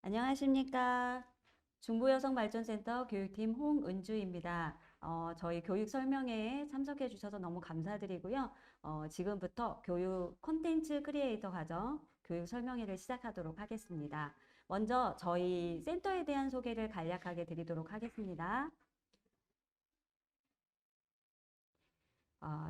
안녕하십니까. 중부여성발전센터 교육팀 홍은주입니다. 저희 교육 설명회에 참석해 주셔서 너무 감사드리고요. 지금부터 교육 콘텐츠 크리에이터 과정 교육 설명회를 시작하도록 하겠습니다. 먼저 저희 센터에 대한 소개를 간략하게 드리도록 하겠습니다.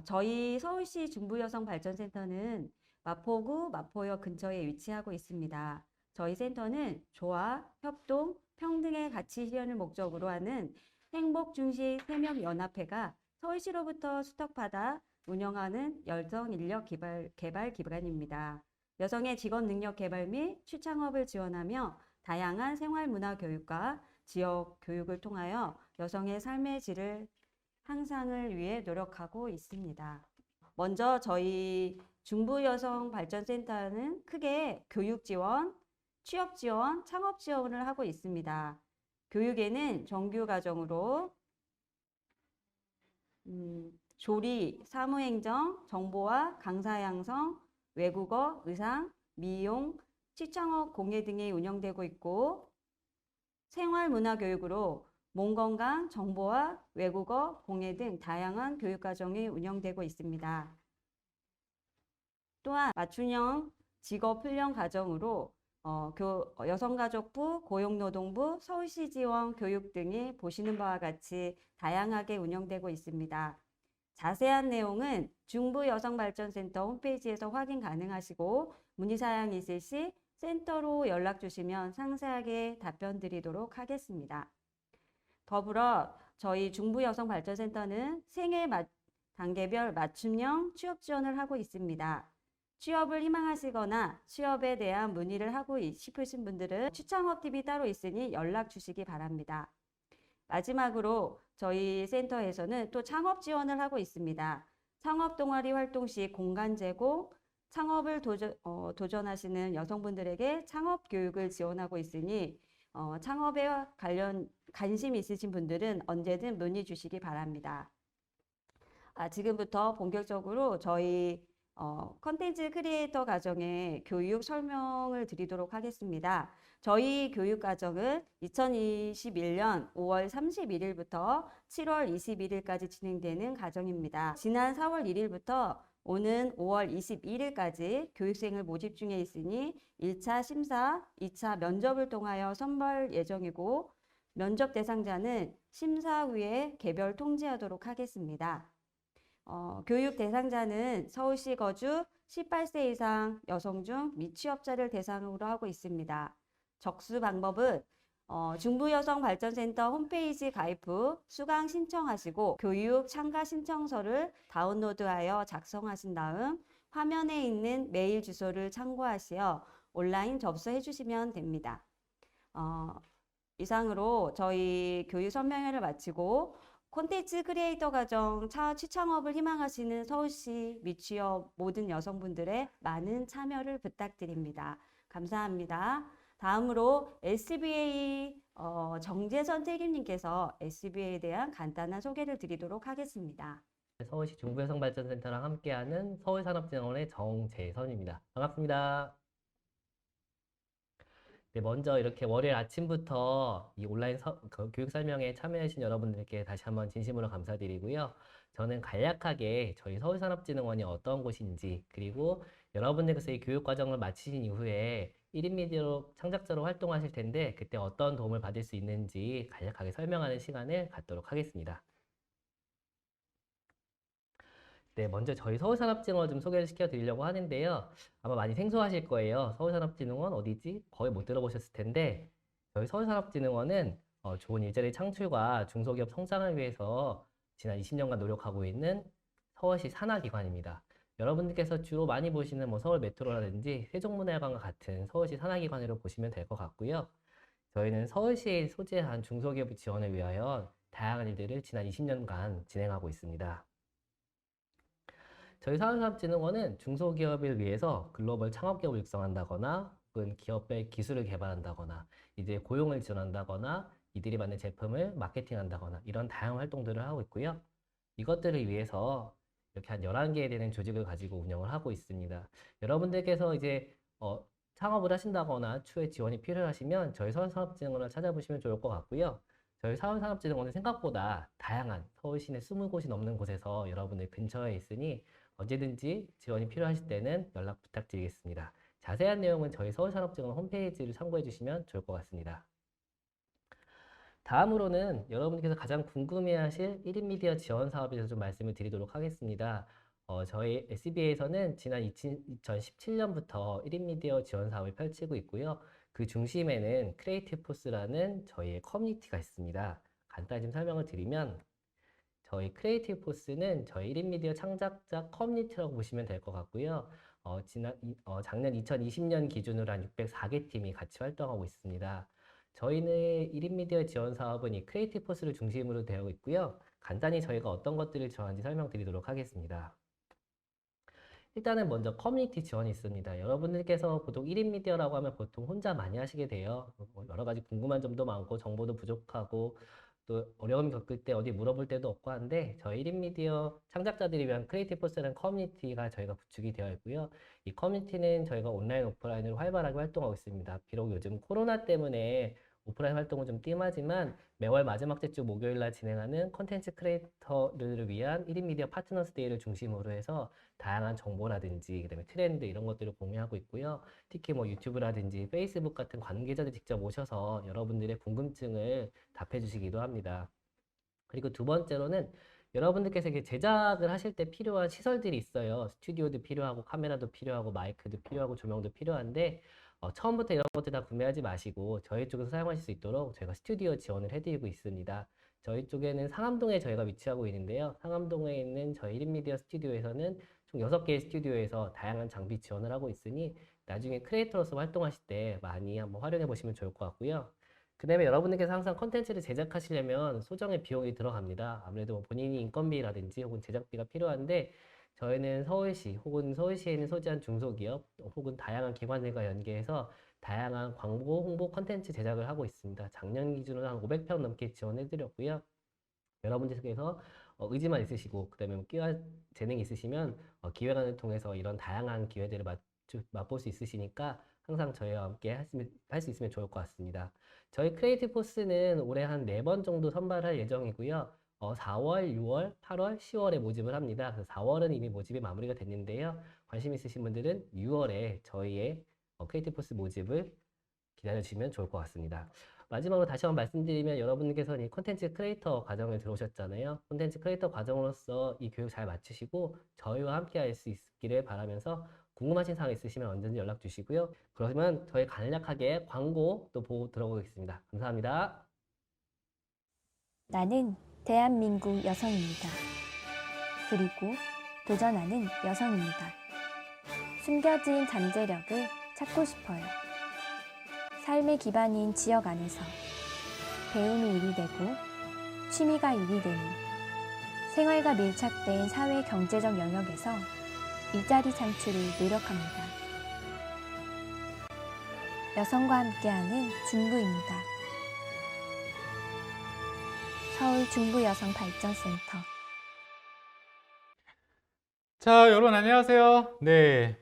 저희 서울시 중부여성발전센터는 마포구 마포역 근처에 위치하고 있습니다. 저희 센터는 조화, 협동, 평등의 가치 실현을 목적으로 하는 행복중시 세명연합회가 서울시로부터 수탁받아 운영하는 여성 인력 개발 기관입니다. 여성의 직업 능력 개발 및 취창업을 지원하며 다양한 생활문화 교육과 지역 교육을 통하여 여성의 삶의 질을 향상을 위해 노력하고 있습니다. 먼저 저희 중부여성발전센터는 크게 교육 지원, 취업 지원, 창업 지원을 하고 있습니다. 교육에는 정규 과정으로 조리, 사무행정, 정보화, 강사 양성, 외국어, 의상, 미용, 시창업 공예 등이 운영되고 있고 생활문화교육으로 몸건강, 정보화, 외국어, 공예 등 다양한 교육과정이 운영되고 있습니다. 또한 맞춤형 직업훈련 과정으로 여성가족부, 고용노동부, 서울시 지원 교육 등이 보시는 바와 같이 다양하게 운영되고 있습니다. 자세한 내용은 중부여성발전센터 홈페이지에서 확인 가능하시고 문의사항이 있을 시 센터로 연락 주시면 상세하게 답변 드리도록 하겠습니다. 더불어 저희 중부여성발전센터는 생애 단계별 맞춤형 취업 지원을 하고 있습니다. 취업을 희망하시거나 취업에 대한 문의를 하고 싶으신 분들은 취창업팀이 따로 있으니 연락 주시기 바랍니다. 마지막으로 저희 센터에서는 또 창업 지원을 하고 있습니다. 창업 동아리 활동 시 공간 제공, 창업을 도전하시는 여성분들에게 창업 교육을 지원하고 있으니 창업에 관심 있으신 분들은 언제든 문의 주시기 바랍니다. 지금부터 본격적으로 저희 컨텐츠 크리에이터 과정의 교육 설명을 드리도록 하겠습니다. 저희 교육 과정은 2021년 5월 31일부터 7월 21일까지 진행되는 과정입니다. 지난 4월 1일부터 오는 5월 21일까지 교육생을 모집 중에 있으니 1차 심사, 2차 면접을 통하여 선발 예정이고 면접 대상자는 심사 후에 개별 통지하도록 하겠습니다. 교육 대상자는 서울시 거주 18세 이상 여성 중 미취업자를 대상으로 하고 있습니다. 접수 방법은 중부여성발전센터 홈페이지 가입 후 수강 신청하시고 교육 참가 신청서를 다운로드하여 작성하신 다음 화면에 있는 메일 주소를 참고하시어 온라인 접수해 주시면 됩니다. 이상으로 저희 교육 설명회를 마치고 콘텐츠 크리에이터 과정 취창업을 희망하시는 서울시 미취업 모든 여성분들의 많은 참여를 부탁드립니다. 감사합니다. 다음으로 SBA 정재선 책임님께서 SBA에 대한 간단한 소개를 드리도록 하겠습니다. 서울시 중부여성발전센터랑 함께하는 서울산업진흥원의 정재선입니다. 반갑습니다. 네, 먼저 이렇게 월요일 아침부터 이 온라인 교육 설명에 참여해주신 여러분들께 다시 한번 진심으로 감사드리고요. 저는 간략하게 저희 서울산업진흥원이 어떤 곳인지, 그리고 여러분들께서 이 교육 과정을 마치신 이후에 1인 미디어 창작자로 활동하실 텐데 그때 어떤 도움을 받을 수 있는지 간략하게 설명하는 시간을 갖도록 하겠습니다. 네, 먼저 저희 서울산업진흥원 좀 소개를 시켜드리려고 하는데요. 아마 많이 생소하실 거예요. 서울산업진흥원 어디지? 거의 못 들어보셨을 텐데 저희 서울산업진흥원은 좋은 일자리 창출과 중소기업 성장을 위해서 지난 20년간 노력하고 있는 서울시 산하기관입니다. 여러분들께서 주로 많이 보시는 뭐 서울 메트로라든지 세종문화회관과 같은 서울시 산하기관으로 보시면 될 것 같고요. 저희는 서울시에 소재한 중소기업 지원을 위하여 다양한 일들을 지난 20년간 진행하고 있습니다. 저희 산업진흥원은 중소기업을 위해서 글로벌 창업기업을 육성한다거나 혹은 기업의 기술을 개발한다거나 이제 고용을 지원한다거나 이들이 만든 제품을 마케팅한다거나 이런 다양한 활동들을 하고 있고요. 이것들을 위해서 이렇게 한 11개에 되는 조직을 가지고 운영을 하고 있습니다. 여러분들께서 이제 창업을 하신다거나 추후에 지원이 필요하시면 저희 서울산업진흥원을 찾아보시면 좋을 것 같고요. 저희 서울산업진흥원은 생각보다 다양한 서울 시내 20곳이 넘는 곳에서 여러분들 근처에 있으니 언제든지 지원이 필요하실 때는 연락 부탁드리겠습니다. 자세한 내용은 저희 서울산업진흥원 홈페이지를 참고해 주시면 좋을 것 같습니다. 다음으로는 여러분께서 가장 궁금해하실 1인 미디어 지원 사업에 대해서 좀 말씀을 드리도록 하겠습니다. 저희 SBA에서는 지난 2017년부터 1인 미디어 지원 사업을 펼치고 있고요. 그 중심에는 크리에이티브 포스라는 저희의 커뮤니티가 있습니다. 간단히 좀 설명을 드리면 저희 크리에이티브 포스는 저희 1인 미디어 창작자 커뮤니티라고 보시면 될 것 같고요. 작년 2020년 기준으로 한 604개 팀이 같이 활동하고 있습니다. 저희는 1인 미디어 지원 사업은 이 크리에이티브 포스를 중심으로 되어 있고요. 간단히 저희가 어떤 것들을 지원하는지 설명드리도록 하겠습니다. 일단은 먼저 커뮤니티 지원이 있습니다. 여러분들께서 보통 1인 미디어라고 하면 보통 혼자 많이 하시게 돼요. 여러 가지 궁금한 점도 많고 정보도 부족하고 또 어려움이 겪을 때 어디 물어볼 때도 없고 한데 저희 1인 미디어 창작자들이 위한 크리에이티브 포스라는 커뮤니티가 저희가 구축이 되어 있고요. 이 커뮤니티는 저희가 온라인, 오프라인으로 활발하게 활동하고 있습니다. 비록 요즘 코로나 때문에 오프라인 활동은 좀 뜸하지만 매월 마지막 주 목요일 날 진행하는 콘텐츠 크리에이터들을 위한 1인 미디어 파트너스 데이를 중심으로 해서 다양한 정보라든지 그다음에 트렌드 이런 것들을 공유하고 있고요. 특히 뭐 유튜브라든지 페이스북 같은 관계자들 직접 모셔서 여러분들의 궁금증을 답해 주시기도 합니다. 그리고 두 번째로는 여러분들께서 이렇게 제작을 하실 때 필요한 시설들이 있어요. 스튜디오도 필요하고 카메라도 필요하고 마이크도 필요하고 조명도 필요한데 처음부터 이런 것들 다 구매하지 마시고 저희 쪽에서 사용하실 수 있도록 저희가 스튜디오 지원을 해드리고 있습니다. 저희 쪽에는 상암동에 저희가 위치하고 있는데요. 상암동에 있는 저희 1인 미디어 스튜디오에서는 총 6개의 스튜디오에서 다양한 장비 지원을 하고 있으니 나중에 크리에이터로서 활동하실 때 많이 한번 활용해 보시면 좋을 것 같고요. 그 다음에 여러분들께서 항상 콘텐츠를 제작하시려면 소정의 비용이 들어갑니다. 아무래도 뭐 본인이 인건비라든지 혹은 제작비가 필요한데 저희는 서울시 혹은 서울시에 있는 소지한 중소기업 혹은 다양한 기관들과 연계해서 다양한 광고, 홍보 콘텐츠 제작을 하고 있습니다. 작년 기준으로 한 500편 넘게 지원해드렸고요. 여러분들께서 의지만 있으시고 그다음에 끼와 재능이 있으시면 기획안을 통해서 이런 다양한 기회들을 맛볼 수 있으시니까 항상 저희와 함께 할 수 있으면 좋을 것 같습니다. 저희 크리에이티브 포스는 올해 한 4번 정도 선발할 예정이고요. 4월, 6월, 8월, 10월에 모집을 합니다. 그래서 4월은 이미 모집이 마무리가 됐는데요. 관심 있으신 분들은 6월에 저희의 크리에이티브 포스 모집을 기다려주시면 좋을 것 같습니다. 마지막으로 다시 한번 말씀드리면 여러분께서는 이 콘텐츠 크리에이터 과정을 들어오셨잖아요. 콘텐츠 크리에이터 과정으로서 이 교육 잘 마치시고 저희와 함께 할 수 있기를 바라면서 궁금하신 사항 있으시면 언제든지 연락 주시고요. 그러면 저희 간략하게 광고 또 보고 들어보겠습니다. 감사합니다. 나는 대한민국 여성입니다. 그리고 도전하는 여성입니다. 숨겨진 잠재력을 찾고 싶어요. 삶의 기반인 지역 안에서 배움이 일이 되고 취미가 일이 되는 생활과 밀착된 사회 경제적 영역에서 일자리 창출을 노력합니다. 여성과 함께하는 중부입니다. 서울 중부여성발전센터. 자, 여러분 안녕하세요. 네,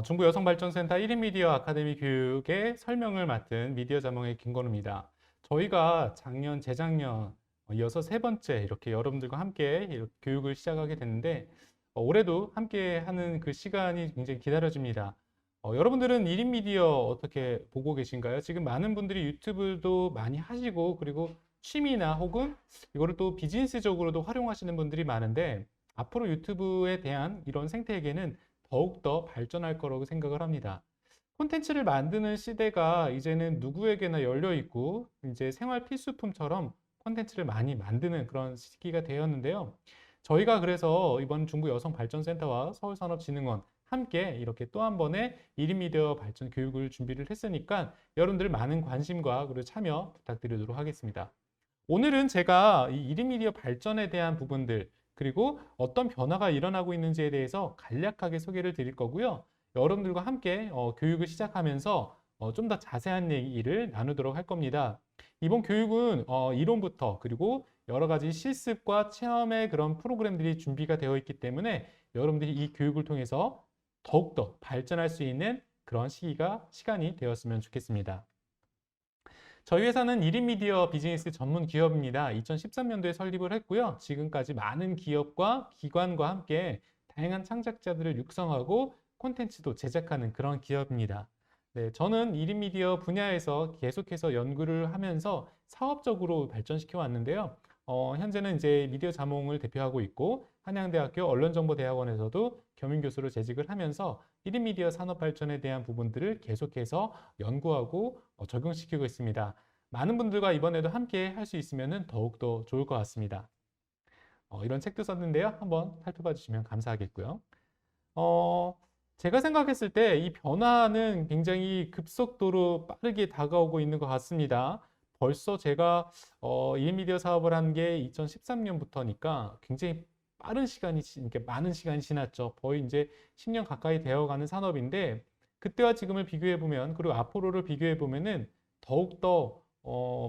중부여성발전센터 1인 미디어 아카데미 교육의 설명을 맡은 미디어 자몽의 김건우입니다. 저희가 작년, 재작년 이어서 3번째 이렇게 여러분들과 함께 이렇게 교육을 시작하게 됐는데 올해도 함께 하는 그 시간이 굉장히 기다려집니다. 여러분들은 1인 미디어 어떻게 보고 계신가요? 지금 많은 분들이 유튜브도 많이 하시고 그리고 취미나 혹은 이거를 또 비즈니스적으로도 활용하시는 분들이 많은데 앞으로 유튜브에 대한 이런 생태계는 더욱더 발전할 거라고 생각을 합니다. 콘텐츠를 만드는 시대가 이제는 누구에게나 열려 있고 이제 생활 필수품처럼 콘텐츠를 많이 만드는 그런 시기가 되었는데요. 저희가 그래서 이번 중부여성발전센터와 서울산업진흥원 함께 이렇게 또 한 번의 1인 미디어 발전 교육을 준비를 했으니까 여러분들 많은 관심과 그리고 참여 부탁드리도록 하겠습니다. 오늘은 제가 이 1인 미디어 발전에 대한 부분들 그리고 어떤 변화가 일어나고 있는지에 대해서 간략하게 소개를 드릴 거고요. 여러분들과 함께 교육을 시작하면서 좀 더 자세한 얘기를 나누도록 할 겁니다. 이번 교육은 이론부터 그리고 여러 가지 실습과 체험의 그런 프로그램들이 준비가 되어 있기 때문에 여러분들이 이 교육을 통해서 더욱더 발전할 수 있는 그런 시간이 되었으면 좋겠습니다. 저희 회사는 1인 미디어 비즈니스 전문 기업입니다. 2013년도에 설립을 했고요. 지금까지 많은 기업과 기관과 함께 다양한 창작자들을 육성하고 콘텐츠도 제작하는 그런 기업입니다. 네, 저는 1인 미디어 분야에서 계속해서 연구를 하면서 사업적으로 발전시켜 왔는데요. 현재는 이제 미디어 자몽을 대표하고 있고 한양대학교 언론정보대학원에서도 겸임교수로 재직을 하면서 1인 미디어 산업 발전에 대한 부분들을 계속해서 연구하고 적용시키고 있습니다. 많은 분들과 이번에도 함께 할 수 있으면 더욱더 좋을 것 같습니다. 이런 책도 썼는데요. 한번 살펴봐 주시면 감사하겠고요. 제가 생각했을 때 이 변화는 굉장히 급속도로 빠르게 다가오고 있는 것 같습니다. 벌써 제가 1인 미디어 사업을 한 게 2013년부터니까 굉장히 빠른 시간이, 이렇게 많은 시간이 지났죠. 거의 이제 10년 가까이 되어가는 산업인데, 그때와 지금을 비교해 보면, 그리고 앞으로를 비교해 보면은 더욱더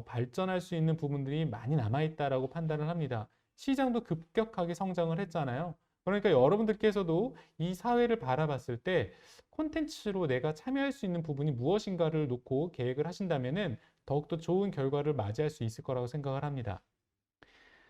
발전할 수 있는 부분들이 많이 남아있다라고 판단을 합니다. 시장도 급격하게 성장을 했잖아요. 그러니까 여러분들께서도 이 사회를 바라봤을 때 콘텐츠로 내가 참여할 수 있는 부분이 무엇인가를 놓고 계획을 하신다면은 더욱더 좋은 결과를 맞이할 수 있을 거라고 생각을 합니다.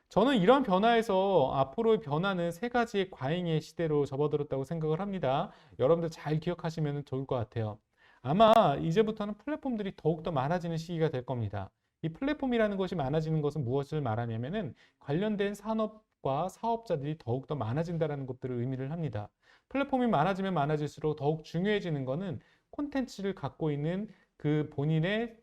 저는 이런 변화에서 앞으로의 변화는 세 가지의 과잉의 시대로 접어들었다고 생각을 합니다. 여러분들 잘 기억하시면 좋을 것 같아요. 아마 이제부터는 플랫폼들이 더욱더 많아지는 시기가 될 겁니다. 이 플랫폼이라는 것이 많아지는 것은 무엇을 말하냐면은 관련된 산업과 사업자들이 더욱더 많아진다는 것들을 의미를 합니다. 플랫폼이 많아지면 많아질수록 더욱 중요해지는 것은 콘텐츠를 갖고 있는 그 본인의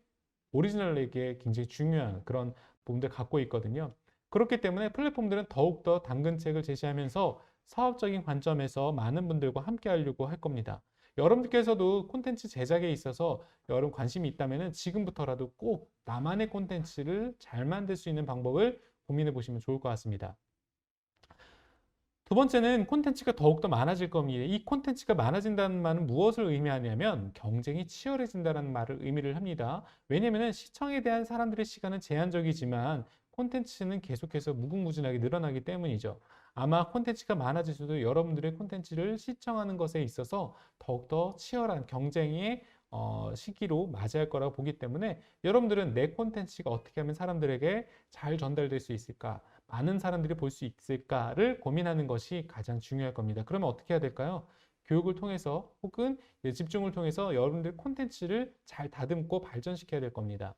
오리지널에게 굉장히 중요한 그런 부분들 갖고 있거든요. 그렇기 때문에 플랫폼들은 더욱더 당근책을 제시하면서 사업적인 관점에서 많은 분들과 함께 하려고 할 겁니다. 여러분들께서도 콘텐츠 제작에 있어서 여러분 관심이 있다면 지금부터라도 꼭 나만의 콘텐츠를 잘 만들 수 있는 방법을 고민해 보시면 좋을 것 같습니다. 두 번째는 콘텐츠가 더욱더 많아질 겁니다. 이 콘텐츠가 많아진다는 말은 무엇을 의미하냐면 경쟁이 치열해진다는 말을 의미를 합니다. 왜냐하면 시청에 대한 사람들의 시간은 제한적이지만 콘텐츠는 계속해서 무궁무진하게 늘어나기 때문이죠. 아마 콘텐츠가 많아질수록 여러분들의 콘텐츠를 시청하는 것에 있어서 더욱더 치열한 경쟁의 시기로 맞이할 거라고 보기 때문에 여러분들은 내 콘텐츠가 어떻게 하면 사람들에게 잘 전달될 수 있을까? 많은 사람들이 볼 수 있을까를 고민하는 것이 가장 중요할 겁니다. 그러면 어떻게 해야 될까요? 교육을 통해서 혹은 집중을 통해서 여러분들 콘텐츠를 잘 다듬고 발전시켜야 될 겁니다.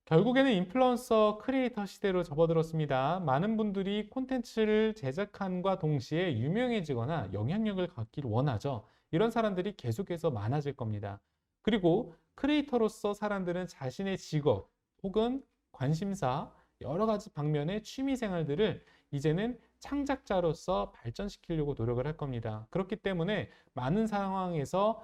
결국에는 인플루언서 크리에이터 시대로 접어들었습니다. 많은 분들이 콘텐츠를 제작함과 동시에 유명해지거나 영향력을 갖기를 원하죠. 이런 사람들이 계속해서 많아질 겁니다. 그리고 크리에이터로서 사람들은 자신의 직업 혹은 관심사 여러 가지 방면의 취미 생활들을 이제는 창작자로서 발전시키려고 노력을 할 겁니다. 그렇기 때문에 많은 상황에서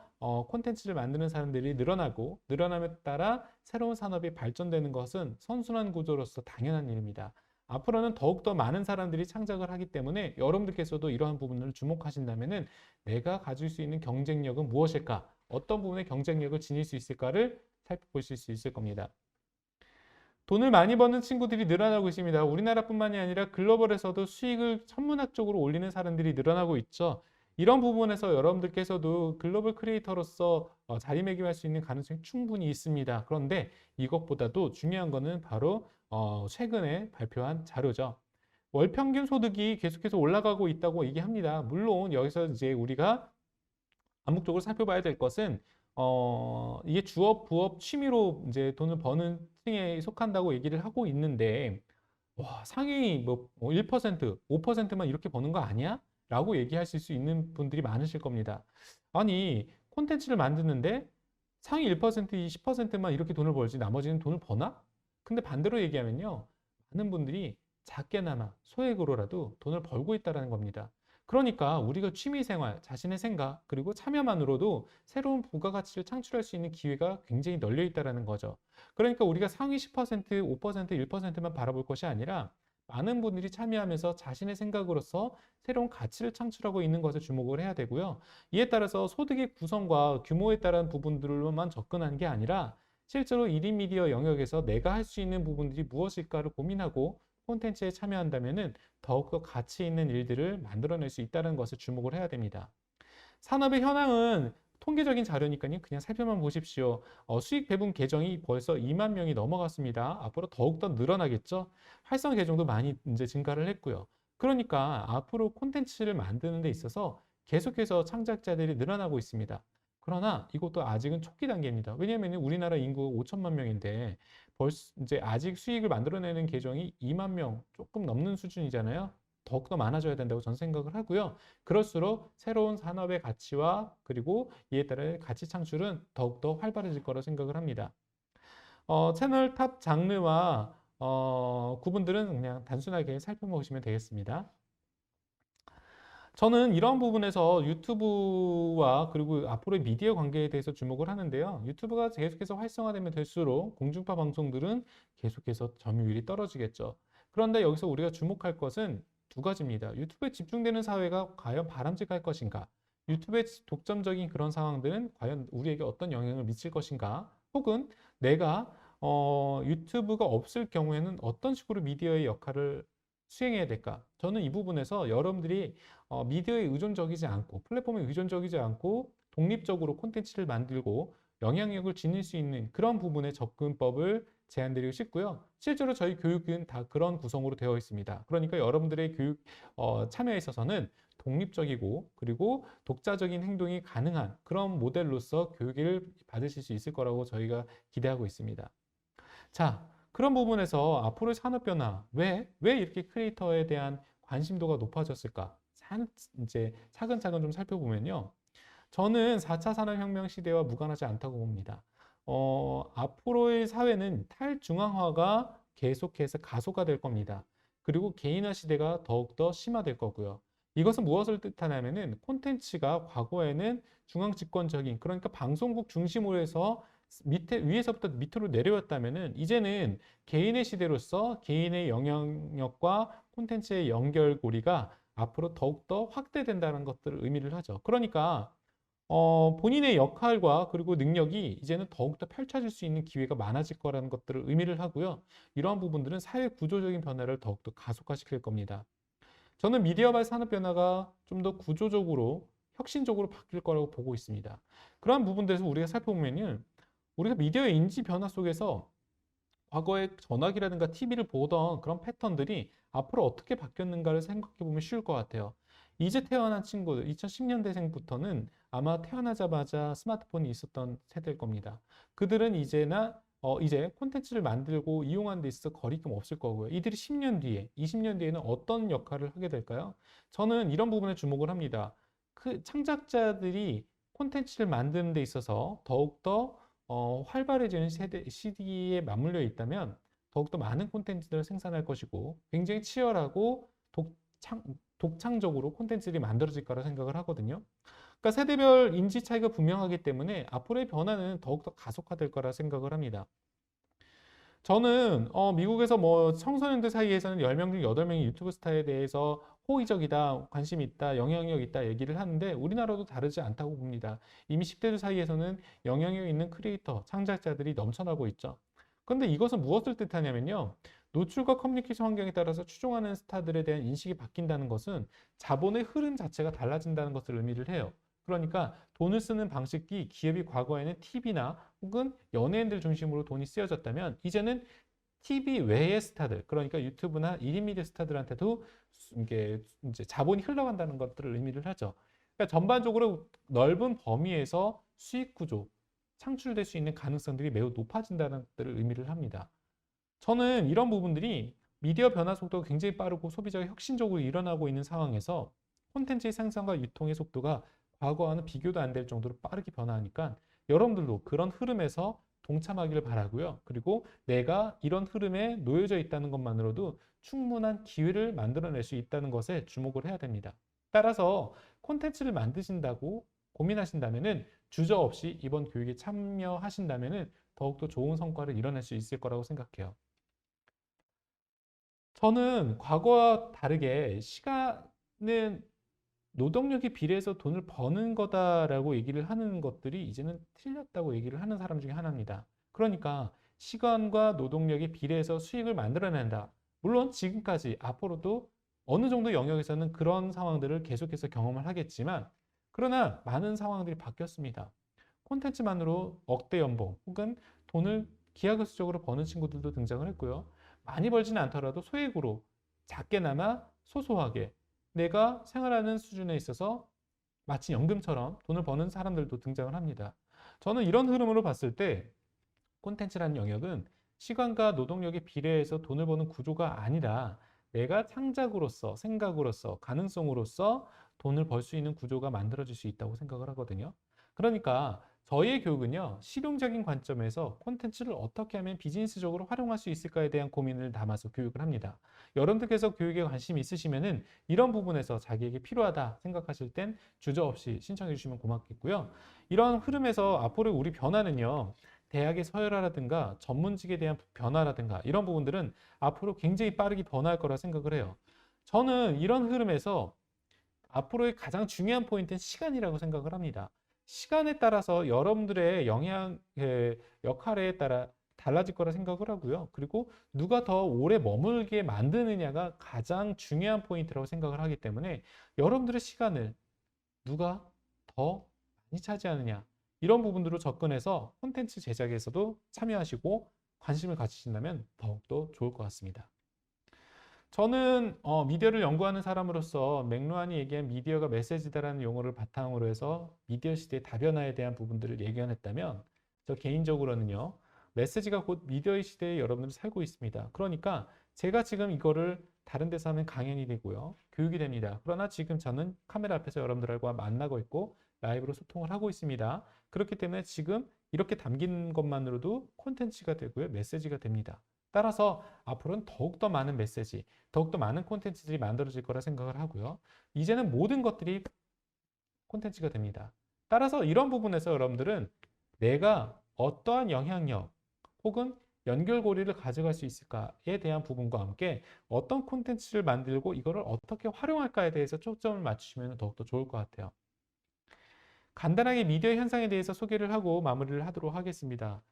콘텐츠를 만드는 사람들이 늘어나고 늘어남에 따라 새로운 산업이 발전되는 것은 선순환 구조로서 당연한 일입니다. 앞으로는 더욱더 많은 사람들이 창작을 하기 때문에 여러분들께서도 이러한 부분을 주목하신다면 내가 가질 수 있는 경쟁력은 무엇일까? 어떤 부분에 경쟁력을 지닐 수 있을까를 살펴보실 수 있을 겁니다. 돈을 많이 버는 친구들이 늘어나고 있습니다. 우리나라뿐만이 아니라 글로벌에서도 수익을 천문학적으로 올리는 사람들이 늘어나고 있죠. 이런 부분에서 여러분들께서도 글로벌 크리에이터로서 자리매김할 수 있는 가능성이 충분히 있습니다. 그런데 이것보다도 중요한 것은 바로 최근에 발표한 자료죠. 월 평균 소득이 계속해서 올라가고 있다고 얘기합니다. 물론 여기서 이제 우리가 암묵적으로 살펴봐야 될 것은 이게 주업, 부업, 취미로 이제 돈을 버는 층에 속한다고 얘기를 하고 있는데, 와, 상위 뭐 1%, 5%만 이렇게 버는 거 아니야? 라고 얘기하실 수 있는 분들이 많으실 겁니다. 아니, 콘텐츠를 만드는데 상위 1%, 10%만 이렇게 돈을 벌지 나머지는 돈을 버나? 근데 반대로 얘기하면요. 많은 분들이 작게나마 소액으로라도 돈을 벌고 있다는 겁니다. 그러니까 우리가 취미생활, 자신의 생각, 그리고 참여만으로도 새로운 부가가치를 창출할 수 있는 기회가 굉장히 널려 있다는 거죠. 그러니까 우리가 상위 10%, 5%, 1%만 바라볼 것이 아니라 많은 분들이 참여하면서 자신의 생각으로서 새로운 가치를 창출하고 있는 것에 주목을 해야 되고요. 이에 따라서 소득의 구성과 규모에 따른 부분들로만 접근하는 게 아니라 실제로 1인 미디어 영역에서 내가 할 수 있는 부분들이 무엇일까를 고민하고 콘텐츠에 참여한다면 더욱더 가치 있는 일들을 만들어낼 수 있다는 것을 주목을 해야 됩니다. 산업의 현황은 통계적인 자료니까요. 그냥 살펴만 보십시오. 수익 배분 계정이 벌써 2만 명이 넘어갔습니다. 앞으로 더욱더 늘어나겠죠. 활성 계정도 많이 이제 증가를 했고요. 그러니까 앞으로 콘텐츠를 만드는 데 있어서 계속해서 창작자들이 늘어나고 있습니다. 그러나 이것도 아직은 초기 단계입니다. 왜냐하면 우리나라 인구가 5천만 명인데 벌써 이제 아직 수익을 만들어내는 계정이 2만 명 조금 넘는 수준이잖아요. 더욱더 많아져야 된다고 저는 생각을 하고요. 그럴수록 새로운 산업의 가치와 그리고 이에 따른 가치 창출은 더욱더 활발해질 거라 생각을 합니다. 채널 탑 장르와 구분들은 그냥 단순하게 살펴보시면 되겠습니다. 저는 이런 부분에서 유튜브와 그리고 앞으로의 미디어 관계에 대해서 주목을 하는데요. 유튜브가 계속해서 활성화되면 될수록 공중파 방송들은 계속해서 점유율이 떨어지겠죠. 그런데 여기서 우리가 주목할 것은 두 가지입니다. 유튜브에 집중되는 사회가 과연 바람직할 것인가? 유튜브의 독점적인 그런 상황들은 과연 우리에게 어떤 영향을 미칠 것인가? 혹은 내가 유튜브가 없을 경우에는 어떤 식으로 미디어의 역할을 수행해야 될까? 저는 이 부분에서 여러분들이 미디어에 의존적이지 않고 플랫폼에 의존적이지 않고 독립적으로 콘텐츠를 만들고 영향력을 지닐 수 있는 그런 부분의 접근법을 제안드리고 싶고요. 실제로 저희 교육은 다 그런 구성으로 되어 있습니다. 그러니까 여러분들의 교육 참여에 있어서는 독립적이고 그리고 독자적인 행동이 가능한 그런 모델로서 교육을 받으실 수 있을 거라고 저희가 기대하고 있습니다. 자, 그런 부분에서 앞으로의 산업 변화, 왜 이렇게 크리에이터에 대한 관심도가 높아졌을까? 이제 차근차근 좀 살펴보면요. 저는 4차 산업혁명 시대와 무관하지 않다고 봅니다. 앞으로의 사회는 탈중앙화가 계속해서 가속화될 겁니다. 그리고 개인화 시대가 더욱더 심화될 거고요. 이것은 무엇을 뜻하냐면은 콘텐츠가 과거에는 중앙 집권적인 그러니까 방송국 중심으로 해서 위에서부터 밑으로 내려왔다면은 이제는 개인의 시대로서 개인의 영향력과 콘텐츠의 연결고리가 앞으로 더욱더 확대된다는 것들을 의미를 하죠. 그러니까 본인의 역할과 그리고 능력이 이제는 더욱더 펼쳐질 수 있는 기회가 많아질 거라는 것들을 의미를 하고요. 이러한 부분들은 사회 구조적인 변화를 더욱더 가속화시킬 겁니다. 저는 미디어발 산업 변화가 좀 더 구조적으로 혁신적으로 바뀔 거라고 보고 있습니다. 그러한 부분들에서 우리가 살펴보면은 우리가 미디어의 인지 변화 속에서 과거에 전화기라든가 TV를 보던 그런 패턴들이 앞으로 어떻게 바뀌었는가를 생각해 보면 쉬울 것 같아요. 이제 태어난 친구들, 2010년대생부터는 아마 태어나자마자 스마트폰이 있었던 세대일 겁니다. 그들은 이제 콘텐츠를 만들고 이용하는 데 있어서 거리낌 없을 거고요. 이들이 10년 뒤에, 20년 뒤에는 어떤 역할을 하게 될까요? 저는 이런 부분에 주목을 합니다. 그 창작자들이 콘텐츠를 만드는 데 있어서 더욱더 활발해지는 시기에 맞물려 있다면 더욱더 많은 콘텐츠들을 생산할 것이고 굉장히 치열하고 독창적으로 콘텐츠들이 만들어질 거라 생각을 하거든요. 그러니까 세대별 인지 차이가 분명하기 때문에 앞으로의 변화는 더욱더 가속화될 거라 생각을 합니다. 저는 미국에서 뭐 청소년들 사이에서는 10명 중 8명이 유튜브 스타에 대해서 호의적이다, 관심이 있다, 영향력 있다 얘기를 하는데 우리나라도 다르지 않다고 봅니다. 이미 10대들 사이에서는 영향력 있는 크리에이터, 창작자들이 넘쳐나고 있죠. 그런데 이것은 무엇을 뜻하냐면요. 노출과 커뮤니케이션 환경에 따라서 추종하는 스타들에 대한 인식이 바뀐다는 것은 자본의 흐름 자체가 달라진다는 것을 의미를 해요. 그러니까 돈을 쓰는 방식이 기업이 과거에는 TV나 혹은 연예인들 중심으로 돈이 쓰여졌다면 이제는 TV 외의 스타들, 그러니까 유튜브나 1인 미디어 스타들한테도 이게 이제 자본이 흘러간다는 것들을 의미를 하죠. 그러니까 전반적으로 넓은 범위에서 수익 구조, 창출될 수 있는 가능성들이 매우 높아진다는 것들을 의미를 합니다. 저는 이런 부분들이 미디어 변화 속도가 굉장히 빠르고 소비자가 혁신적으로 일어나고 있는 상황에서 콘텐츠의 생산과 유통의 속도가 과거와는 비교도 안 될 정도로 빠르게 변화하니까 여러분들도 그런 흐름에서 동참하기를 바라고요. 그리고 내가 이런 흐름에 놓여져 있다는 것만으로도 충분한 기회를 만들어낼 수 있다는 것에 주목을 해야 됩니다. 따라서 콘텐츠를 만드신다고 고민하신다면은 주저없이 이번 교육에 참여하신다면은 더욱더 좋은 성과를 이뤄낼 수 있을 거라고 생각해요. 저는 과거와 다르게 시간은 노동력에 비례해서 돈을 버는 거다라고 얘기를 하는 것들이 이제는 틀렸다고 얘기를 하는 사람 중에 하나입니다. 그러니까 시간과 노동력에 비례해서 수익을 만들어낸다. 물론 지금까지 앞으로도 어느 정도 영역에서는 그런 상황들을 계속해서 경험을 하겠지만 그러나 많은 상황들이 바뀌었습니다. 콘텐츠만으로 억대 연봉 혹은 돈을 기하급수적으로 버는 친구들도 등장을 했고요. 많이 벌지는 않더라도 소액으로 작게나마 소소하게 내가 생활하는 수준에 있어서 마치 연금처럼 돈을 버는 사람들도 등장을 합니다. 저는 이런 흐름으로 봤을 때 콘텐츠라는 영역은 시간과 노동력에 비례해서 돈을 버는 구조가 아니라 내가 창작으로서, 생각으로서, 가능성으로서 돈을 벌 수 있는 구조가 만들어질 수 있다고 생각을 하거든요. 그러니까 저희의 교육은요, 실용적인 관점에서 콘텐츠를 어떻게 하면 비즈니스적으로 활용할 수 있을까에 대한 고민을 담아서 교육을 합니다. 여러분들께서 교육에 관심이 있으시면은 이런 부분에서 자기에게 필요하다 생각하실 땐 주저없이 신청해 주시면 고맙겠고요. 이런 흐름에서 앞으로 우리 변화는요, 대학의 서열화라든가 전문직에 대한 변화라든가 이런 부분들은 앞으로 굉장히 빠르게 변화할 거라 생각을 해요. 저는 이런 흐름에서 앞으로의 가장 중요한 포인트는 시간이라고 생각을 합니다. 시간에 따라서 여러분들의 역할에 따라 달라질 거라 생각을 하고요. 그리고 누가 더 오래 머물게 만드느냐가 가장 중요한 포인트라고 생각을 하기 때문에 여러분들의 시간을 누가 더 많이 차지하느냐 이런 부분으로 접근해서 콘텐츠 제작에서도 참여하시고 관심을 가지신다면 더욱더 좋을 것 같습니다. 저는 미디어를 연구하는 사람으로서 맥루한이 얘기한 미디어가 메시지다라는 용어를 바탕으로 해서 미디어 시대의 다변화에 대한 부분들을 예견했다면 저 개인적으로는요. 메시지가 곧 미디어의 시대에 여러분들이 살고 있습니다. 그러니까 제가 지금 이거를 다른 데서 하면 강연이 되고요. 교육이 됩니다. 그러나 지금 저는 카메라 앞에서 여러분들과 만나고 있고 라이브로 소통을 하고 있습니다. 그렇기 때문에 지금 이렇게 담긴 것만으로도 콘텐츠가 되고요. 메시지가 됩니다. 따라서 앞으로는 더욱더 많은 메시지, 더욱더 많은 콘텐츠들이 만들어질 거라 생각을 하고요. 이제는 모든 것들이 콘텐츠가 됩니다. 따라서 이런 부분에서 여러분들은 내가 어떠한 영향력 혹은 연결고리를 가져갈 수 있을까에 대한 부분과 함께 어떤 콘텐츠를 만들고 이거를 어떻게 활용할까에 대해서 초점을 맞추시면 더욱더 좋을 것 같아요. 간단하게 미디어 현상에 대해서 소개를 하고 마무리를 하도록 하겠습니다.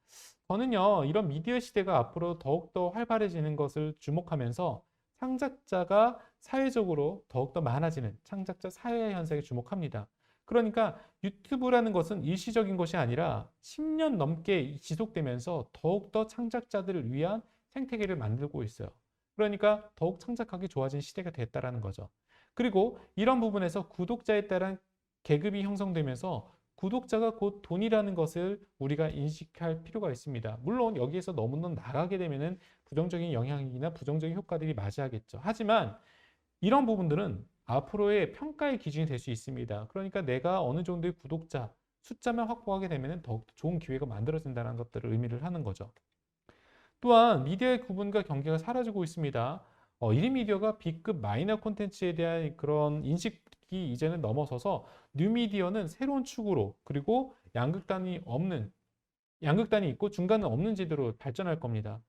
저는요, 이런 미디어 시대가 앞으로 더욱더 활발해지는 것을 주목하면서 창작자가 사회적으로 더욱더 많아지는 창작자 사회 현상에 주목합니다. 그러니까 유튜브라는 것은 일시적인 것이 아니라 10년 넘게 지속되면서 더욱더 창작자들을 위한 생태계를 만들고 있어요. 그러니까 더욱 창작하기 좋아진 시대가 됐다라는 거죠. 그리고 이런 부분에서 구독자에 따른 계급이 형성되면서 구독자가 곧 돈이라는 것을 우리가 인식할 필요가 있습니다. 물론 여기에서 너무나 나가게 되면은 부정적인 영향이나 부정적인 효과들이 맞이하겠죠. 하지만 이런 부분들은 앞으로의 평가의 기준이 될 수 있습니다. 그러니까 내가 어느 정도의 구독자 숫자만 확보하게 되면 더욱더 좋은 기회가 만들어진다는 것들을 의미를 하는 거죠. 또한 미디어의 구분과 경계가 사라지고 있습니다. 1인 미디어가 B급 마이너 콘텐츠에 대한 그런 인식이 이제는 넘어서서 뉴미디어는 새로운 축으로 그리고 양극단이 있고 중간은 없는 제도로 발전할 겁니다.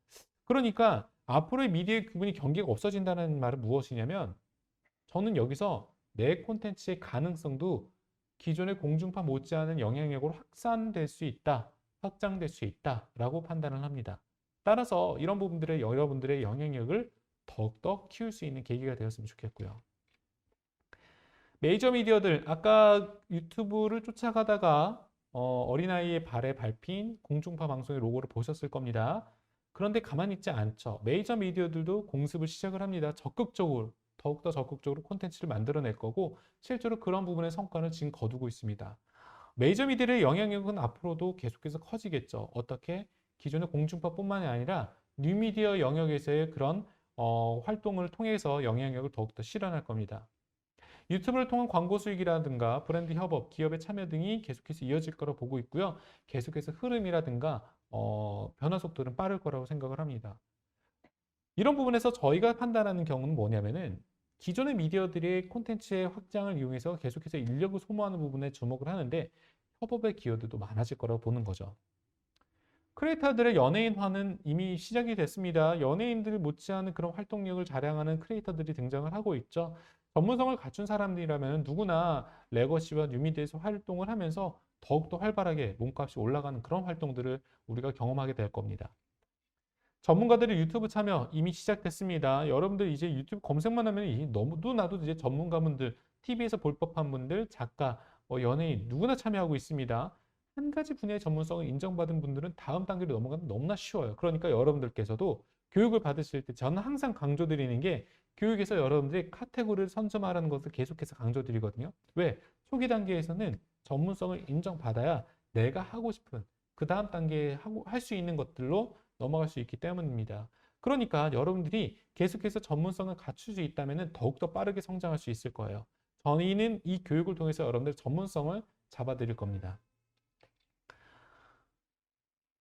그러니까 앞으로의 미디어의 구분이 경계가 없어진다는 말은 무엇이냐면 저는 여기서 내 콘텐츠의 가능성도 기존의 공중파 못지않은 영향력으로 확장될 수 있다라고 판단을 합니다. 따라서 이런 부분들의 여러분들의 영향력을 더욱더 키울 수 있는 계기가 되었으면 좋겠고요. 메이저 미디어들, 아까 유튜브를 쫓아가다가 어린아이의 발에 밟힌 공중파 방송의 로고를 보셨을 겁니다. 그런데 가만히 있지 않죠. 메이저 미디어들도 공습을 시작을 합니다. 더욱더 적극적으로 콘텐츠를 만들어낼 거고 실제로 그런 부분의 성과를 지금 거두고 있습니다. 메이저 미디어의 영향력은 앞으로도 계속해서 커지겠죠. 어떻게? 기존의 공중파뿐만이 아니라 뉴미디어 영역에서의 그런 활동을 통해서 영향력을 더욱더 실현할 겁니다. 유튜브를 통한 광고 수익이라든가 브랜드 협업, 기업의 참여 등이 계속해서 이어질 거라 보고 있고요. 계속해서 흐름이라든가 변화 속도는 빠를 거라고 생각을 합니다. 이런 부분에서 저희가 판단하는 경우는 뭐냐면은 기존의 미디어들의 콘텐츠의 확장을 이용해서 계속해서 인력을 소모하는 부분에 주목을 하는데 협업의 기여도도 많아질 거라고 보는 거죠. 크리에이터들의 연예인화는 이미 시작이 됐습니다. 연예인들 못지않은 그런 활동력을 자랑하는 크리에이터들이 등장을 하고 있죠. 전문성을 갖춘 사람들이라면 누구나 레거시와 뉴미디어에서 활동을 하면서 더욱더 활발하게 몸값이 올라가는 그런 활동들을 우리가 경험하게 될 겁니다. 전문가들의 유튜브 참여 이미 시작됐습니다. 여러분들 이제 유튜브 검색만 하면 너무도 나도 이제 전문가분들, TV에서 볼 법한 분들, 작가, 연예인 누구나 참여하고 있습니다. 한 가지 분야의 전문성을 인정받은 분들은 다음 단계로 넘어가면 너무나 쉬워요. 그러니까 여러분들께서도 교육을 받으실 때 저는 항상 강조드리는 게 교육에서 여러분들이 카테고리를 선점하라는 것을 계속해서 강조드리거든요. 왜? 초기 단계에서는 전문성을 인정받아야 내가 하고 싶은 그 다음 단계에 할 수 있는 것들로 넘어갈 수 있기 때문입니다. 그러니까 여러분들이 계속해서 전문성을 갖출 수 있다면 더욱더 빠르게 성장할 수 있을 거예요. 저희는 이 교육을 통해서 여러분들 전문성을 잡아드릴 겁니다.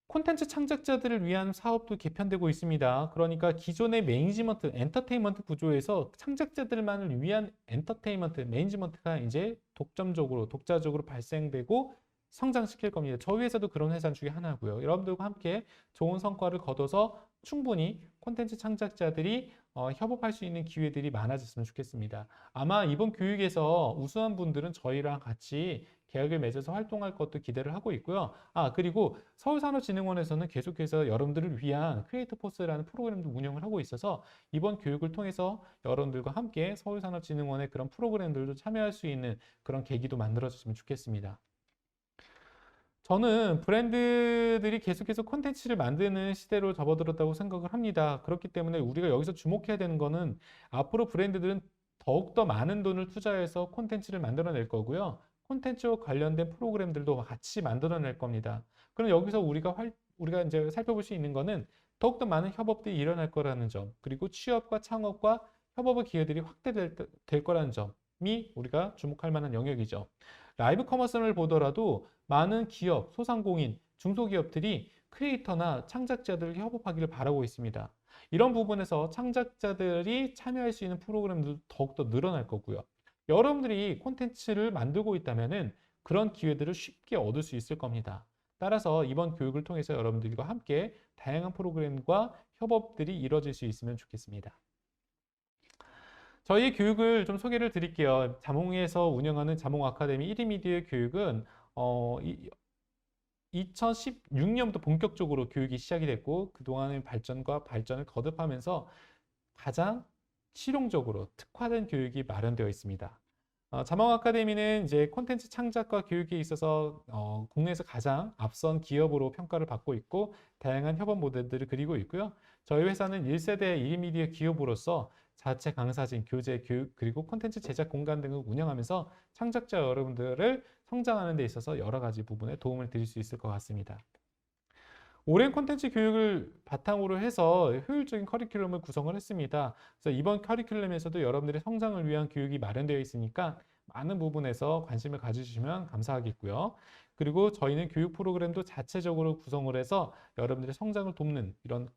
콘텐츠 창작자들을 위한 사업도 개편되고 있습니다. 그러니까 기존의 매니지먼트, 엔터테인먼트 구조에서 창작자들만을 위한 엔터테인먼트, 매니지먼트가 이제 독자적으로 발생되고 성장시킬 겁니다. 저희 회사도 그런 회사 중에 하나고요. 여러분들과 함께 좋은 성과를 거둬서 충분히 콘텐츠 창작자들이 협업할 수 있는 기회들이 많아졌으면 좋겠습니다. 아마 이번 교육에서 우수한 분들은 저희랑 같이 계약을 맺어서 활동할 것도 기대를 하고 있고요. 그리고 서울산업진흥원에서는 계속해서 여러분들을 위한 크리에이터 포스라는 프로그램도 운영을 하고 있어서 이번 교육을 통해서 여러분들과 함께 서울산업진흥원의 그런 프로그램들도 참여할 수 있는 그런 계기도 만들어졌으면 좋겠습니다. 저는 브랜드들이 계속해서 콘텐츠를 만드는 시대로 접어들었다고 생각을 합니다. 그렇기 때문에 우리가 여기서 주목해야 되는 거는 앞으로 브랜드들은 더욱더 많은 돈을 투자해서 콘텐츠를 만들어낼 거고요. 콘텐츠와 관련된 프로그램들도 같이 만들어낼 겁니다. 그럼 여기서 우리가 이제 살펴볼 수 있는 거는 더욱더 많은 협업들이 일어날 거라는 점, 그리고 취업과 창업과 협업의 기회들이 확대될 거라는 점이 우리가 주목할 만한 영역이죠. 라이브 커머스를 보더라도 많은 기업, 소상공인, 중소기업들이 크리에이터나 창작자들을 협업하기를 바라고 있습니다. 이런 부분에서 창작자들이 참여할 수 있는 프로그램도 더욱더 늘어날 거고요. 여러분들이 콘텐츠를 만들고 있다면 그런 기회들을 쉽게 얻을 수 있을 겁니다. 따라서 이번 교육을 통해서 여러분들과 함께 다양한 프로그램과 협업들이 이루어질 수 있으면 좋겠습니다. 저희 교육을 좀 소개를 드릴게요. 자몽에서 운영하는 자몽 아카데미 1인 미디어 교육은 2016년부터 본격적으로 교육이 시작이 됐고 그동안의 발전과 발전을 거듭하면서 가장 실용적으로 특화된 교육이 마련되어 있습니다. 자몽 아카데미는 이제 콘텐츠 창작과 교육에 있어서 국내에서 가장 앞선 기업으로 평가를 받고 있고 다양한 협업 모델들을 그리고 있고요. 저희 회사는 1세대 1인 미디어 기업으로서 자체 강사진, 교재, 교육, 그리고 콘텐츠 제작 공간 등을 운영하면서 창작자 여러분들을 성장하는 데 있어서 여러 가지 부분에 도움을 드릴 수 있을 것 같습니다. 오랜 콘텐츠 교육을 바탕으로 해서 효율적인 커리큘럼을 구성을 했습니다. 그래서 이번 커리큘럼에서도 여러분들의 성장을 위한 교육이 마련되어 있으니까 많은 부분에서 관심을 가져주시면 감사하겠고요. 그리고 저희는 교육 프로그램도 자체적으로 구성을 해서 여러분들의 성장을 돕는 이런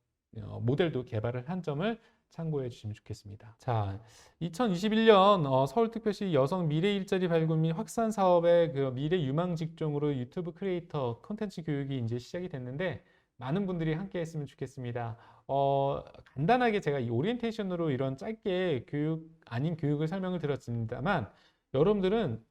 모델도 개발을 한 점을 참고해 주시면 좋겠습니다. 자, 2021년 서울특별시 여성 미래 일자리 발굴 및 확산 사업의 그 미래 유망 직종으로 유튜브 크리에이터 콘텐츠 교육이 이제 시작이 됐는데 많은 분들이 함께 했으면 좋겠습니다. 간단하게 제가 이 오리엔테이션으로 이런 짧게 교육 아닌 교육을 설명을 드렸습니다만 여러분들은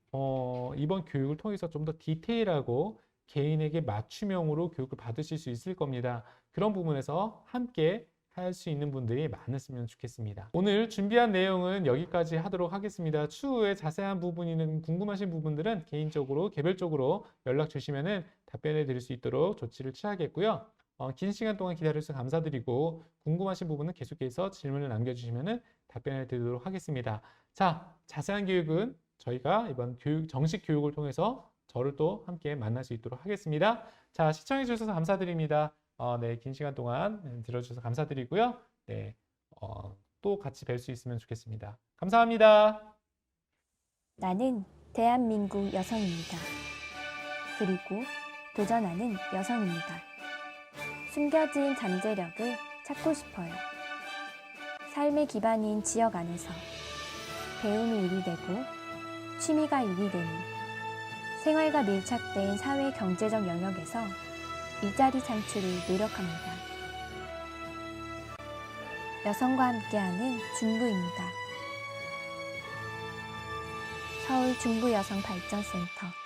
이번 교육을 통해서 좀 더 디테일하고 개인에게 맞춤형으로 교육을 받으실 수 있을 겁니다. 그런 부분에서 함께 할 수 있는 분들이 많으시면 좋겠습니다. 오늘 준비한 내용은 여기까지 하도록 하겠습니다. 추후에 자세한 부분이나 궁금하신 부분들은 개인적으로 개별적으로 연락 주시면 답변해 드릴 수 있도록 조치를 취하겠고요. 긴 시간 동안 기다려주셔서 감사드리고 궁금하신 부분은 계속해서 질문을 남겨주시면 답변해 드리도록 하겠습니다. 자, 자세한 교육은 저희가 이번 정식 교육을 통해서 저를 또 함께 만날 수 있도록 하겠습니다. 자, 시청해 주셔서 감사드립니다. 네, 긴 시간 동안 들어주셔서 감사드리고요. 네, 또 같이 뵐 수 있으면 좋겠습니다. 감사합니다. 나는 대한민국 여성입니다. 그리고 도전하는 여성입니다. 숨겨진 잠재력을 찾고 싶어요. 삶의 기반인 지역 안에서 배움이 일이 되고 취미가 일이 되는 생활과 밀착된 사회 경제적 영역에서 일자리 창출을 노력합니다. 여성과 함께하는 중부입니다. 서울 중부여성발전센터